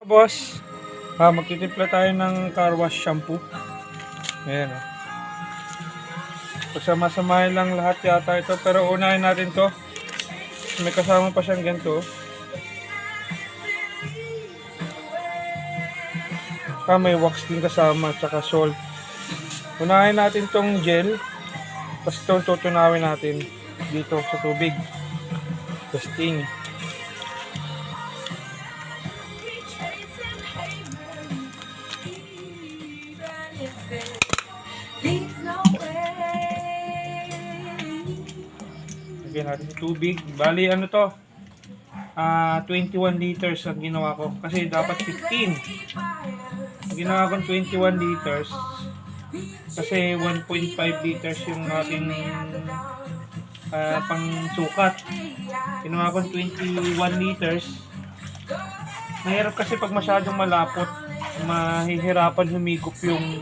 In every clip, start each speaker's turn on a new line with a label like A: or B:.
A: Boss, magtitimpla tayo ng car wash shampoo. Ayan. Pagsama-samahin lang lahat yata ito. Pero unahin natin to. May kasama pa siyang ganito. May wax din kasama, tsaka salt. Unahin natin tong gel. Tapos ito tutunawin natin dito sa tubig. Testing. Lagyan natin sa tubig. Bali ano to? 21 liters ang ginawa ko. Kasi dapat 15. Ang ginawa ko 21 liters. Kasi 1.5 liters yung ating pang sukat. Ginawa ko 21 liters. Mahirap kasi pag masyadong malapot, mahihirapan humigop yung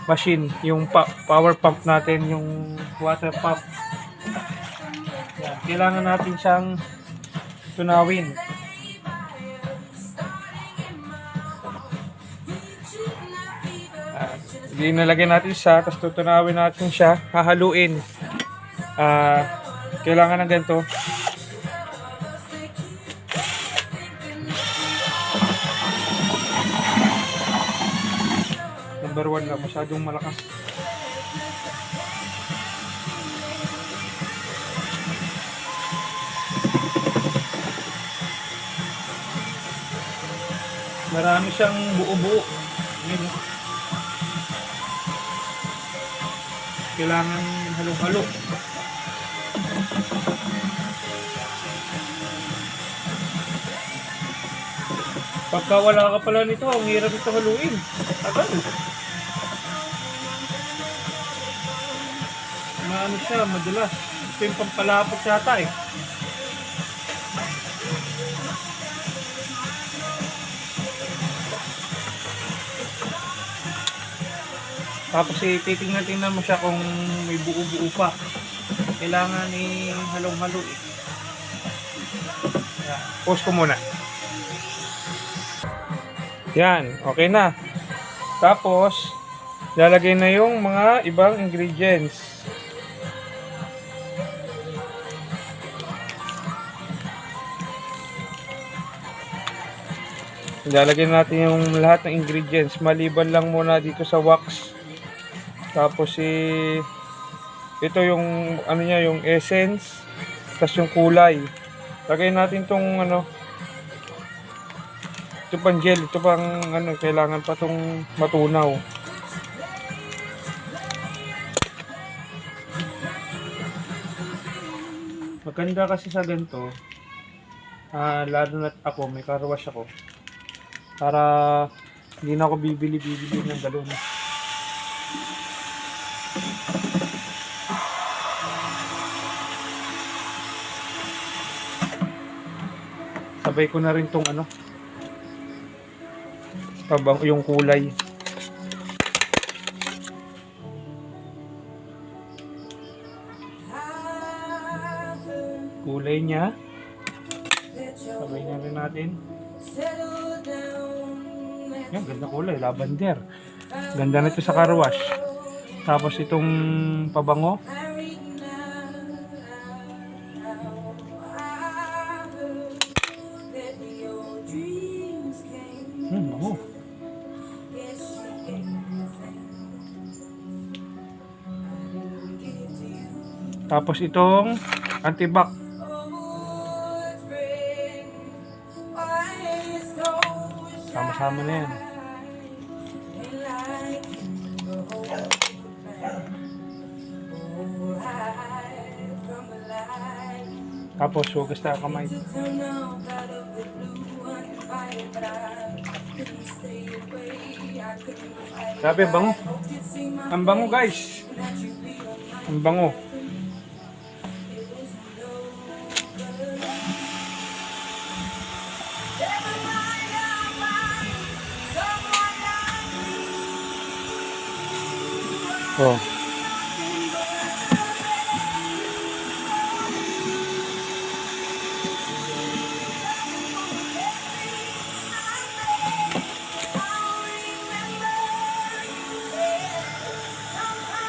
A: machine, yung power pump natin, yung water pump. Yan. Kailangan natin siyang tunawin. Nalagyan natin siya, tapos tutunawin natin siya, hahaluin. Kailangan ng ganito. Number 1 lang, masyadong malakas. Marami siyang buo-buo. Kailangan halo-halo. Pagka wala ka pala nito, ang hirap ito haluin. Tagal. Maano siya, madulas. Ito yung pampalapot yata eh. Tapos titingnan mo siya kung may buo-buo pa. Kailangan halong-halo eh. Yan. Pause ko muna. Yan, okay na. Tapos, lalagay na yung mga ibang ingredients. Lalagay natin yung lahat ng ingredients. Maliban lang muna dito sa wax. Tapos ito yung ano niya, yung essence, tapos yung kulay. Lagay natin tong ito pang gel, ito pang kailangan pa tong matunaw. Maganda kasi sa ganito, lalo na ako, may car wash ako, para hindi na ako bibili ng galon. Sabay ko na rin tong yung kulay. Kulay niya. Sabay na rin natin. Yan, ganda kulay, lavender. Ganda na ito sa car wash. Tapos itong pabango. Bango. Tapos itong antibac. Sama-sama na yan. Tapos hugas tayo kamay. Sabi, bango. Ang bango guys. Ang bango. Oh.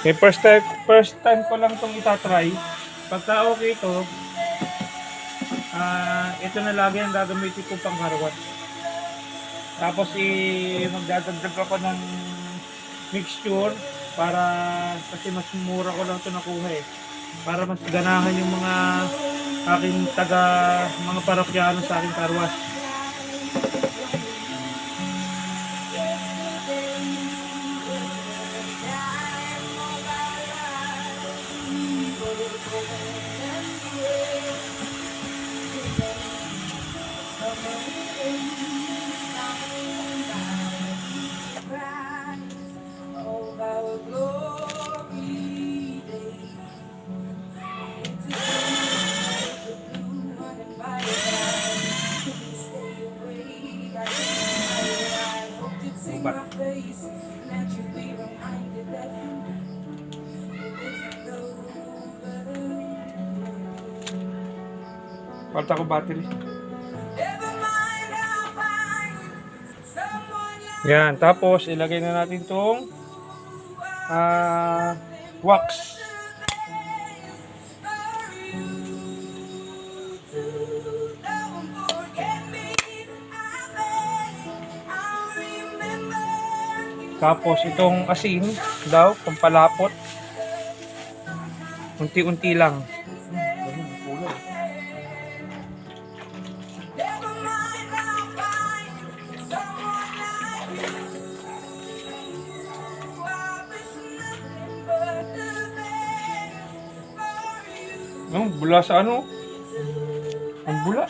A: First time ko lang itong itatry. Pagka okay ito, ito na lagi ang gagamitin ko pang car wash. Tapos magdadagdag ako ng mixture para kasi mas mura ko lang ito nakuha eh. Para mas ganahan yung mga aking mga parokyano sa aking car wash. Palta ko battery. Yan, tapos ilagay na natin tong wax. Tapos itong asin daw, pampalapot. Unti-unti lang. Bula sa ano? Ang bula.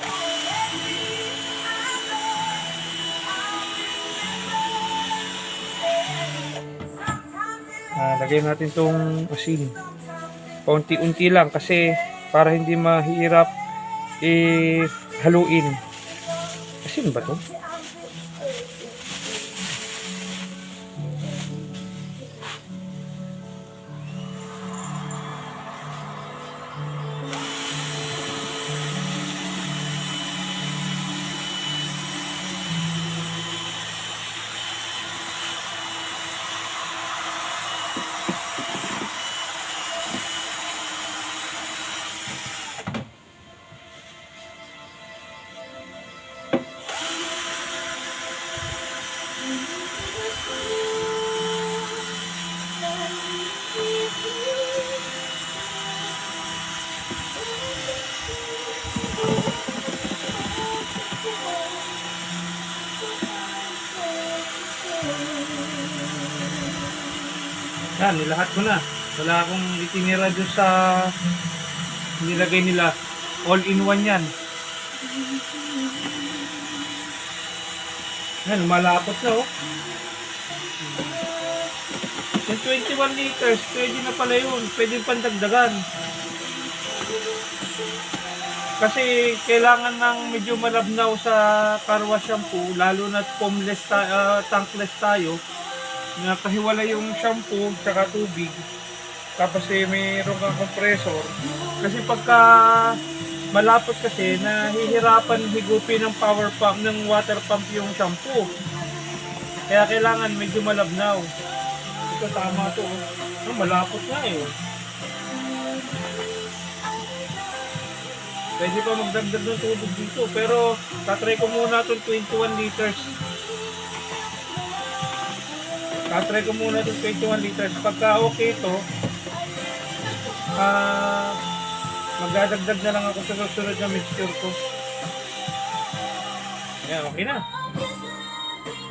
A: Lagay natin tong asin. Paunti-unti lang kasi para hindi mahirap haluin. Asin ba to? Yan, nilahat ko na. Wala akong itinira doon sa nilagay nila. All-in-one yan. Yan, malapot na oh. Yung 21 liters, pwede na pala yun. Pwede pandagdagan. Kasi kailangan ng medyo malabnaw sa car wash shampoo, lalo na foamless tankless tayo. Nakahiwala yung shampoo tsaka tubig. Tapos mayroon kang compressor. Kasi pagka malapot kasi, nahihirapan higupin ng power pump, ng water pump yung shampoo. Kaya kailangan medyo malabnaw. Ito tama to. Malapot na eh. Pwede pa magdagdag ng tubig dito. Pero tatry ko muna itong 21 liters. Tatry ko muna itong 21 liters. Pagka okay ito, magdadagdag na lang ako sa susunod na mixture ko. Ayan, okay na.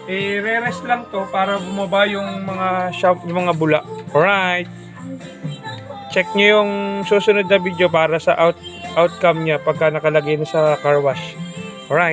A: Re-rest lang to para bumaba yung mga bula. Alright. Check nyo yung susunod na video para sa outcome niya pagka nakalagay na sa car wash. Alright.